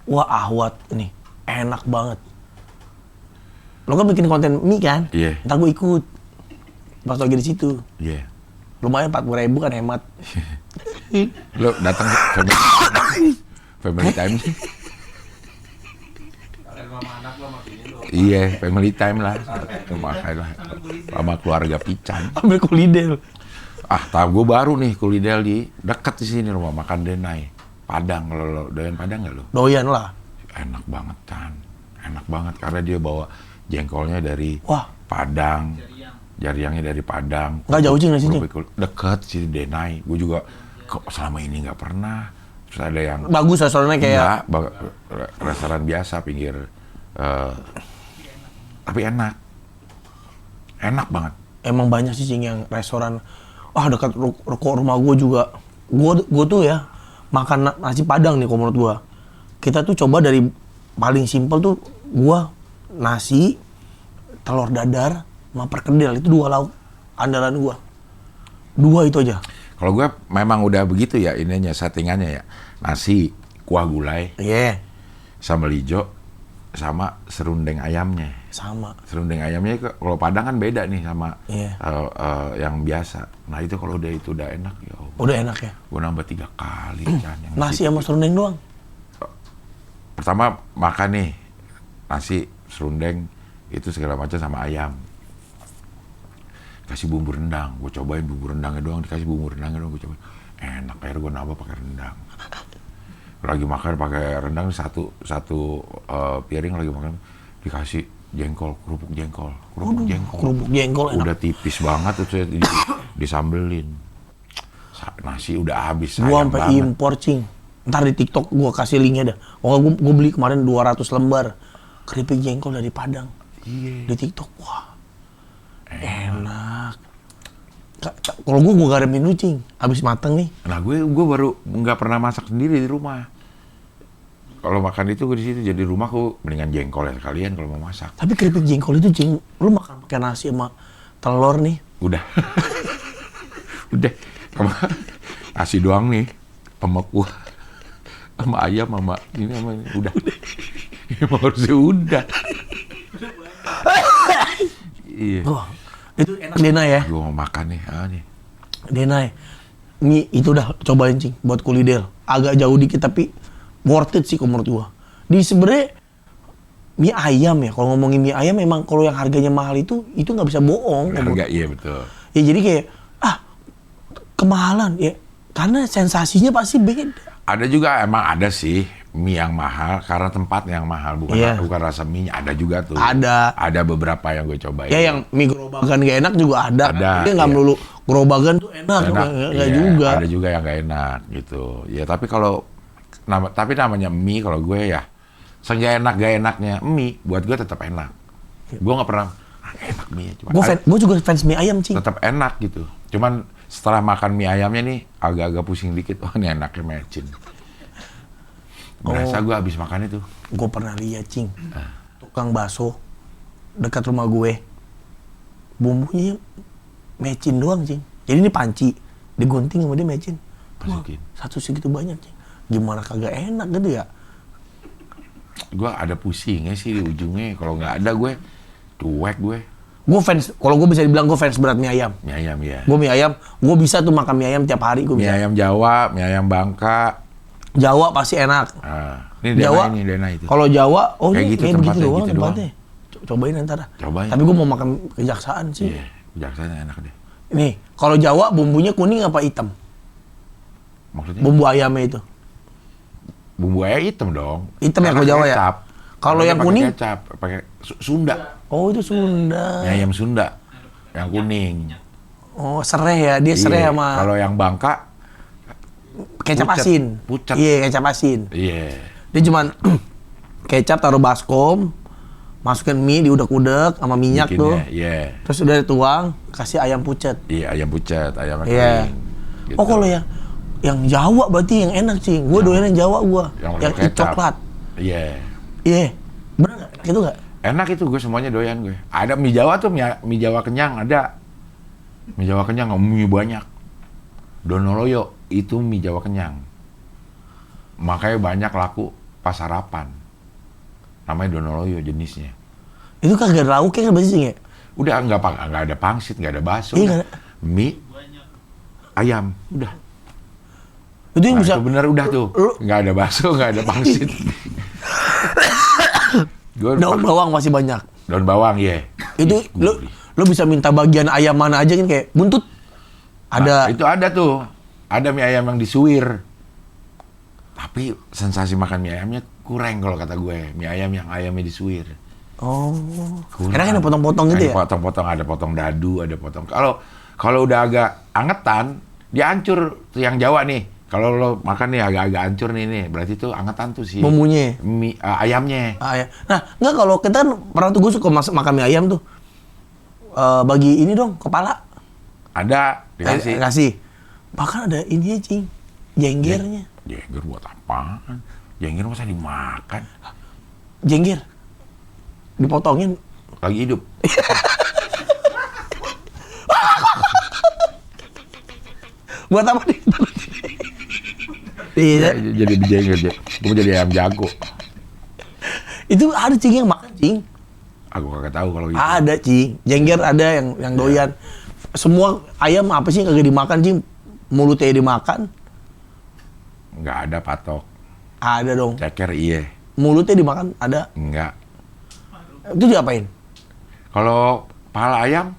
Wah ahwat nih, enak banget. Lo kan bikin konten mie kan? Iya. Ntar gue ikut. Pas lagi di situ. Iya. Lumayan 40.000 kan hemat. Lo datang ke family time sih? Kalian sama anak lo makin lo. Iya, family time lah. Makan lah. Sama keluarga Pican. Ambil kulidel. Tahu gue baru nih kulidel di dekat di sini rumah makan Denai. Padang, lo doyan Padang nggak lo? Doyan lah. Enak banget kan. Enak banget karena dia bawa jengkolnya dari Wah. Padang. Jaryangnya dari Padang. Nggak jauh cing dari sini. Dekat sih Denai. Gue juga kok selama ini nggak pernah. Terus ada yang Bagus restorannya kayak. enggak, restoran biasa pinggir. Tapi enak. Enak banget. Emang banyak sih cing yang restoran. Dekat ruko rumah gue juga. Gue tuh ya makan nasi Padang nih kalau menurut gue. Kita tuh coba dari paling simpel tuh gue nasi, telur dadar, sama perkedel. Itu 2 lauk andalan gue. 2 itu aja. Kalau gue memang udah begitu ya ininya settingannya ya. Nasi, kuah gulai, Iya. sambal hijau, sama serundeng ayamnya. Sama. Serundeng ayamnya kalau Padang kan beda nih sama Iya. yang biasa. Nah itu kalau udah enak ya. Udah enak ya. Gue nambah 3 kali kan. Yang Nasi sama serundeng doang. Pertama makan nih nasi, serundeng, itu segala macam sama ayam. Kasih bumbu rendang, gue cobain bumbu rendangnya doang, dikasih bumbu rendangnya doang, gue cobain. Enak, akhirnya gue nambah pakai rendang. Lagi makan pakai rendang satu piring lagi makan, dikasih jengkol, kerupuk jengkol. Kerupuk jengkol enak. Udah tipis banget tuh disambelin. Nasi udah habis, Gua sayang sampai banget. impor cing. Ntar di TikTok gua kasih linknya dah. Gua beli kemarin 200 lembar keripik jengkol dari Padang. Iya. Di TikTok. Wah. Enak. Kalau gua garemin dulu cing. Abis mateng nih. Nah gue baru nggak pernah masak sendiri di rumah. Kalau makan itu gue di situ jadi rumahku mendingan jengkol ya sekalian kalau mau masak. Tapi keripik jengkol itu cing, lu makan pakai nasi sama telur nih. Udah. Udah. Sama nasi doang nih. Sama kuah. Sama ayam sama ini sama ini. Udah. Emang harusnya udah. Iya. Wah, itu enak Denai ya. Gue mau makan nih. Nih. Denai. Mie itu udah cobain cing buat kulidel. Agak jauh dikit tapi worth it sih kalau menurut gua. Di sebenarnya mie ayam ya. Kalau ngomongin mie ayam memang kalau yang harganya mahal itu nggak bisa bohong. Harga iya betul. Ya jadi kayak kemahalan ya. Karena sensasinya pasti beda. Ada juga emang ada sih mie yang mahal karena tempat yang mahal bukan Iya. bukan rasa mie ada juga tuh. Ada beberapa yang gue cobain. Ya yang mie gerobakan gak enak juga ada. Ada, Dia nggak iya. melulu gerobakan tuh enak enak, nggak iya, juga. ada juga yang nggak enak gitu ya. Tapi kalau namanya mie kalau gue ya seenggak enak gak enaknya mie buat gue tetap enak. Gue nggak pernah enak mie cuma Gue juga fans mie ayam cing. tetap enak gitu. Cuman setelah makan mie ayamnya nih agak-agak pusing dikit. Oh ini enaknya mecin. Berasa gue habis makan itu. Gue pernah lihat cing, tukang bakso dekat rumah gue, bumbunya mecin doang cing. Jadi ini panci, digunting sama dia mecin. Masukin. Satu segitu banyak cing. Gimana kagak enak gitu ya? Gue ada pusingnya sih di ujungnya. Kalau nggak ada gue cuek gue. Gue fans, kalau gue bisa dibilang gue fans berat mie ayam. Mie ayam ya. Gue mie ayam, gue bisa tuh makan mie ayam tiap hari gue Mie bisa. ayam Jawa, mie ayam Bangka. Jawa pasti enak. Ini Jawa, Dena itu. kalau Jawa, Kayak ini gitu kayak begitu tempatnya, doang gitu tempatnya. Cobain ntar. Cobain. Tapi gue mau makan kejaksaan sih. Iya, jaksanya enak deh. Nih, kalau Jawa bumbunya kuning apa hitam? Maksudnya Bumbu ayamnya itu. bumbu ayam hitam dong. Hitam ya Karena kalau Jawa ya? kecap. Kalau Makanya yang pakai kuning? Kecap, pakai Sunda. Oh itu Sunda. Mie ayam Sunda. Yang kuning. Oh serai ya, dia serai Iya. sama Kalau yang Bangka, kecap pucet. asin. Pucet. Iya kecap asin. iya. Dia cuman kecap taruh baskom, masukin mie diudek-udek sama minyak Bikinnya, tuh. Iya. Terus udah dituang, kasih ayam pucet. Iya, ayam pucet, ayam Iya. kering. Gitu. Oh kalau yang Jawa berarti yang enak sih. Gue doyan yang Jawa gue. Yang pakai kecap. coklat. Iya. Iya. Bener nggak? Enak itu nggak? Enak itu gue semuanya doyan gue. Ada mie Jawa tuh mie Jawa kenyang ada. Mie Jawa kenyang, mie banyak. Donoloyo itu mie Jawa kenyang. Makanya banyak laku pas sarapan. Namanya Donoloyo jenisnya. Itu kagak ada lauknya kan berarti Cing ya? Udah nggak ada pangsit, nggak ada bakso. Iya, nggak ada. Mie, ayam, udah. Itu yang Nah, bisa itu bener udah tuh. Nggak ada bakso, nggak ada pangsit. daun bawang masih banyak. Daun bawang ya. Itu lo bisa minta bagian ayam mana aja kan kayak buntut. Nah, Ada. itu ada tuh. Ada mie ayam yang disuir. Tapi sensasi makan mie ayamnya kurang kalau kata gue. Mie ayam yang ayamnya disuir. Oh. Kurang. Karena kan ada potong-potong gitu ya? Potong-potong, ada potong dadu, ada potong. Kalau udah agak angetan, dia hancur tuh yang Jawa nih. Kalau lo makan nih agak-agak hancur nih, berarti tuh angetan tuh sih. Bumbunya. Ayamnya. Ya. Nah, enggak kalau kita kan pernah tuh gue suka makan mie ayam tuh. Bagi ini dong, kepala. Ada, dikasih. Kasih. Bahkan ada ini Cing. Jenggernya. Jengger buat apaan? Jengger masa dimakan? Jengger. Dipotongin. Lagi hidup. Buat apa nih? Iya. Jadi jengger. Gue mau jadi ayam jago. Itu ada Cing yang makan Cing. Aku kagak tahu kalau gitu. Ada Cing. Jengger ada yang doyan. Semua ayam apa sih yang kagak dimakan Cing? Mulutnya dimakan. Nggak ada patok. Ada dong. Ceker iya. Mulutnya dimakan ada. Enggak. Itu diapain? Kalau pala ayam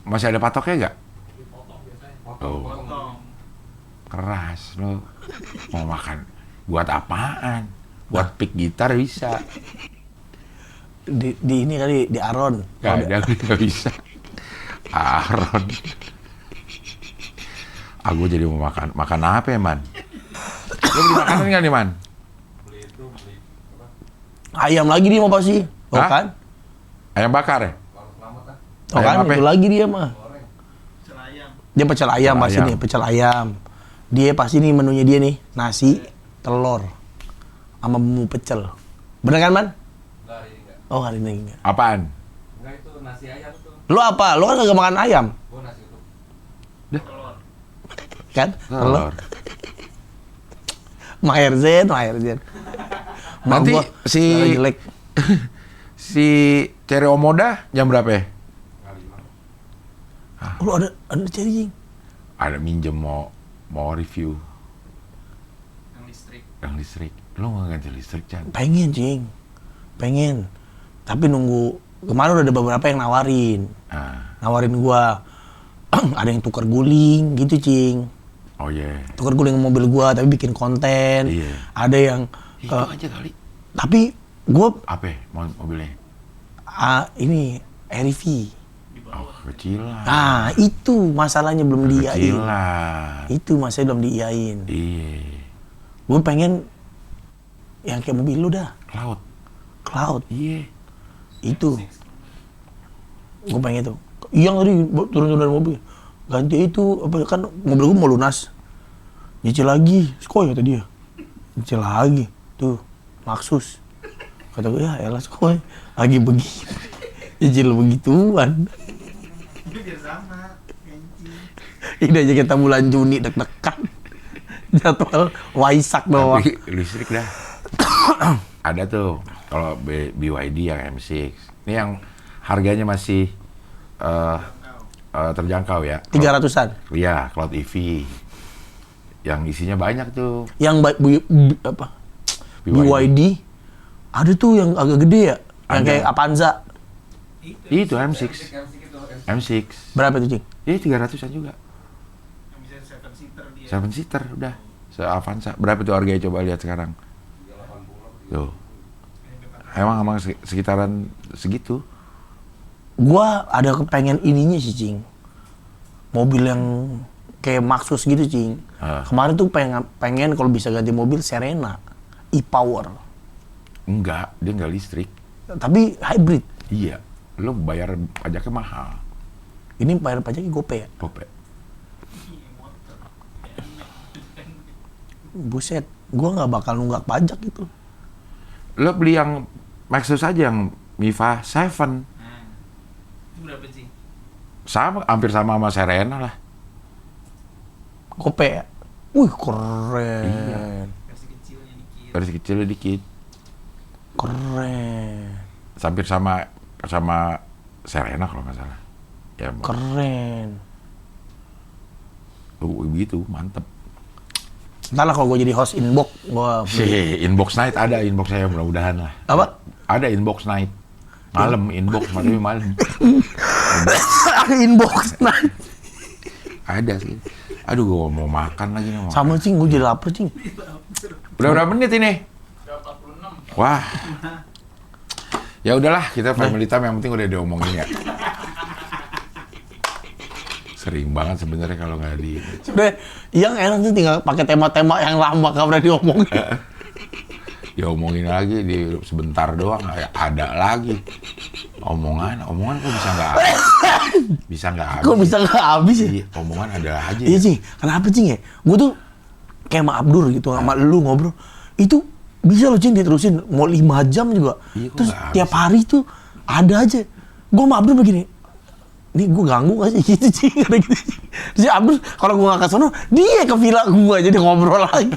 masih ada patoknya nggak? Oh, Potong. keras lo. Mau makan buat apaan? Buat pick gitar bisa. Di ini kali di Aron. Nggak bisa. Aron. Aku jadi mau makan apa ya, Man? Lo beli makanan nggak nih, Man? Ayam lagi dia mau pasti. Oh Hah? kan? Ayam bakar ya? Oh Ayam kan, apa? itu lagi dia mah. Selayang. Dia pecel ayam Pecel pasti ayam. nih, pecel ayam. Dia pasti nih menunya dia nih, nasi, telur, sama bumbu pecel. Bener kan, Man? Enggak, ini enggak. Oh, hari ini enggak. Apaan? Enggak, itu nasi ayam tuh. Lu apa? Lu kan kagak makan ayam, Gua nasi itu. Telur. kan? Telur. Maherzen. Mak Nanti gua si darah jelek. si Cere Omoda jam berapa ya? Lu ada cering. Ada minjem mau review Yang listrik. yang listrik. Lo mau ganti listrik, Chan? Pengen, Cing. Pengen. Tapi nunggu kemarin udah ada beberapa yang nawarin. Ah. Nawarin gua. Ada yang tukar guling gitu, Cing. Oh iya. Tukar guling mobil gua tapi bikin konten. Iya. Ada yang Itu aja kali. tapi gua Apa ya, mobilnya? ini RV. Oh, kecilan. Nah, itu masalahnya belum diiyain. Kecilan. Itu masalahnya belum diiyain. Iya. Gua pengen yang kayak mobil lu dah, Cloud. Cloud. Iya. Itu. Gua pengen itu. Yang tadi turun dari mobil. Ganti itu apa kan mobil gua mau lunas. Nyicil lagi. Skoy kata dia. Nyicil lagi. Tuh, Maxus. Kata gue, ya elah Skoy. Lagi begini. Nyicil begituan. Ini biar sama. Kencing. Ini aja kita bulan Juni deg-degan. Jadwal Waisak doang. Tapi listrik dah. Ada tuh kalau BYD yang M6. Ini yang harganya masih terjangkau ya. 300-an. Iya, Cloud EV. Yang isinya banyak tuh. Yang apa? BYD. Ada tuh yang agak gede ya. Yang Ada. kayak Avanza. Itu M6. M6. Berapa tuh, Cing? Iya, 300-an juga. Yang bisa 7-seater dia. 7-seater udah. Se-Avanza. Berapa tuh harganya coba lihat sekarang? Tuh. Emang sekitaran segitu. Gua ada kepengen ininya sih, Cing. Mobil yang kayak Maxus gitu, Cing. Kemarin tuh pengen kalau bisa ganti mobil Serena e-Power. Enggak, dia enggak listrik. Tapi hybrid. Iya. Lo bayar pajaknya mahal. Ini bayar pajaknya gope ya? Gope. Buset, gua nggak bakal nunggak pajak gitu. Lo beli yang Maxus aja yang Miva 7. Nah, itu berapa sih? Sama, hampir sama Serena lah. Gope ya? Wih, keren. Versi kecilnya dikit. Versi kecilnya dikit. Keren. Hampir sama Serena kalau nggak salah. Ya, Keren. Begitu, mantep. Ntar lah kalau gue jadi host inbox, gue... Inbox night ada, inbox saya mudah-mudahan lah. Apa? Ada inbox night. Malam, inbox, tapi malam. Inbox night. Ada sih. Aduh, gue mau makan lagi nih. Sama cing, gue jadi lapar cing. Udah berapa menit ini? Udah 46. Wah. Ya udahlah, kita family time yang penting udah diomongin ya. Sering banget sebenarnya kalau nggak di. Udah, yang enak tuh tinggal pakai tema-tema yang lama gak pernah diomongin. Diomongin lagi di sebentar doang, ya ada lagi. Omongan kok bisa nggak habis? Bisa nggak habis? Kok bisa nggak habis ya? Iya, omongan ada aja. Iya cing, kenapa cing ya? Gue tuh kayak sama Abdur gitu, sama lu ngobrol. Itu bisa loh cing diterusin, mau 5 jam juga. Iya, kok Terus nggak tiap hari tuh ada aja. Gue sama Abdur begini, nih gue ganggu gak sih gitu cing? Gitu. Terus Abdur kalau gue gak ke sono, dia ke villa gue jadi ngobrol lagi.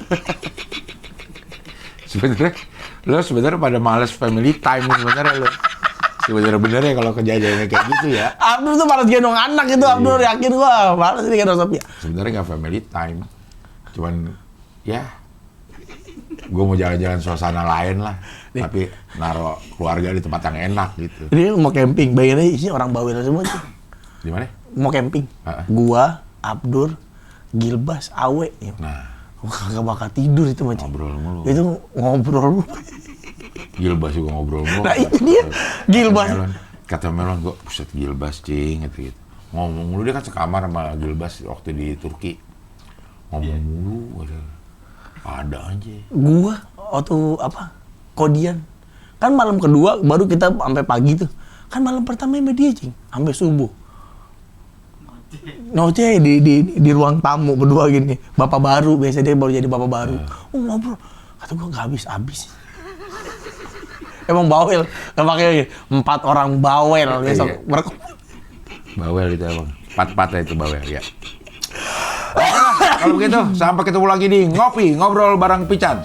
Sebenarnya pada males family time sebenarnya lo. Sebenarnya kalau kejadiannya kayak gitu ya. Abdur tuh malas gendong anak itu, Abdur yakin gua malas ini gendong Sophia. Sebenarnya nggak family time, cuman ya gue mau jalan-jalan suasana lain lah, tapi naruh keluarga di tempat yang enak gitu. Ini mau camping, bayangannya isinya orang bawel semua sih. Di mana? Mau camping, gua, Abdur, Gilbas, Awe. Nah, Gua kagak bakal tidur itu macam. ngobrol mulu. Itu ngobrol mulu. Gilbas juga ngobrol mulu. Nah itu dia, Gilbas. Kata Melon, gue buset Gilbas cing gitu. Ngomong mulu, dia kan sekamar sama Gilbas waktu di Turki. Ngomong mulu, ada aja. Gua waktu apa? Kodian. Kan malam kedua baru kita sampai pagi tuh. Kan malam pertama sama dia cing, sampai subuh. Ngoceh di ruang tamu berdua gini. Bapak baru, biasa dia baru jadi bapak baru. Ngobrol. Kata gua nggak habis. Emang bawel. Gak pakai 4 orang bawel besok. Iya. Bawel itu emang. 4-4 itu bawel ya. Kalau begitu, sampai ketemu lagi di Ngopi Ngobrol bareng Pican.